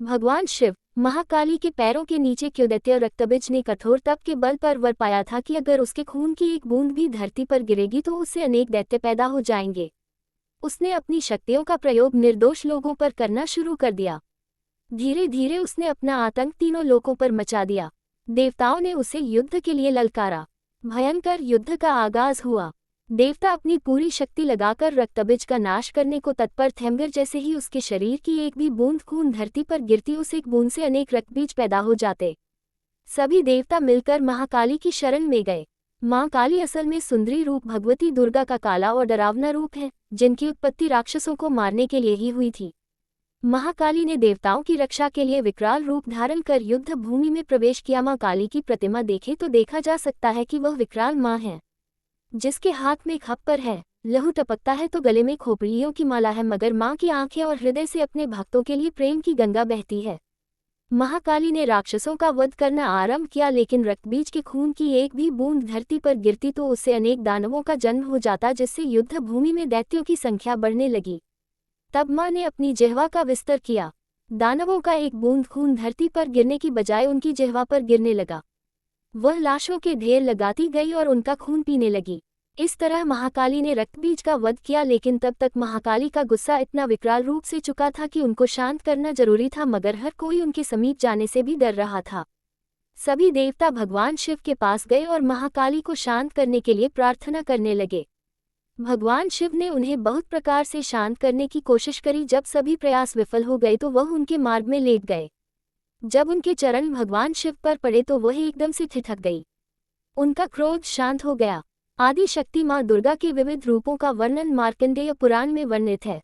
भगवान शिव, महाकाली के पैरों के नीचे क्यों दैत्य रक्तबीज ने कठोर तप के बल पर वर पाया था कि अगर उसके खून की एक बूंद भी धरती पर गिरेगी तो उससे अनेक दैत्य पैदा हो जाएंगे। उसने अपनी शक्तियों का प्रयोग निर्दोष लोगों पर करना शुरू कर दिया। धीरे धीरे उसने अपना आतंक तीनों लोकों पर मचा दिया। देवताओं ने उसे युद्ध के लिए ललकारा। भयंकर युद्ध का आगाज हुआ। देवता अपनी पूरी शक्ति लगाकर रक्तबीज का नाश करने को तत्पर थे, मगर जैसे ही उसके शरीर की एक भी बूंद खून धरती पर गिरती उस एक बूंद से अनेक रक्तबीज पैदा हो जाते। सभी देवता मिलकर महाकाली की शरण में गए। मां काली असल में सुंदरी रूप भगवती दुर्गा का काला और डरावना रूप है, जिनकी उत्पत्ति राक्षसों को मारने के लिए ही हुई थी। महाकाली ने देवताओं की रक्षा के लिए विकराल रूप धारण कर युद्ध भूमि में प्रवेश किया। मां काली की प्रतिमा देखे तो देखा जा सकता है कि वह विकराल मां है, जिसके हाथ में खप्पर है, लहू टपकता है तो गले में खोपड़ियों की माला है, मगर मां की आंखें और हृदय से अपने भक्तों के लिए प्रेम की गंगा बहती है। महाकाली ने राक्षसों का वध करना आरंभ किया, लेकिन रक्तबीज के खून की एक भी बूंद धरती पर गिरती तो उससे अनेक दानवों का जन्म हो जाता, जिससे युद्ध भूमि में दैत्यों की संख्या बढ़ने लगी। तब मां ने अपनी जिह्वा का विस्तार किया। दानवों का एक बूंद खून धरती पर गिरने की बजाय उनकी जिह्वा पर गिरने लगा। वह लाशों के ढेर लगाती गई और उनका खून पीने लगी। इस तरह महाकाली ने रक्तबीज का वध किया, लेकिन तब तक महाकाली का गुस्सा इतना विकराल रूप से चुका था कि उनको शांत करना जरूरी था, मगर हर कोई उनके समीप जाने से भी डर रहा था। सभी देवता भगवान शिव के पास गए और महाकाली को शांत करने के लिए प्रार्थना करने लगे। भगवान शिव ने उन्हें बहुत प्रकार से शांत करने की कोशिश करी। जब सभी प्रयास विफल हो गए तो वह उनके मार्ग में लेट गए। जब उनके चरण भगवान शिव पर पड़े तो वह एकदम से ठिठक गई। उनका क्रोध शांत हो गया। आदि शक्ति मां दुर्गा के विविध रूपों का वर्णन मार्कंडेय पुराण में वर्णित है।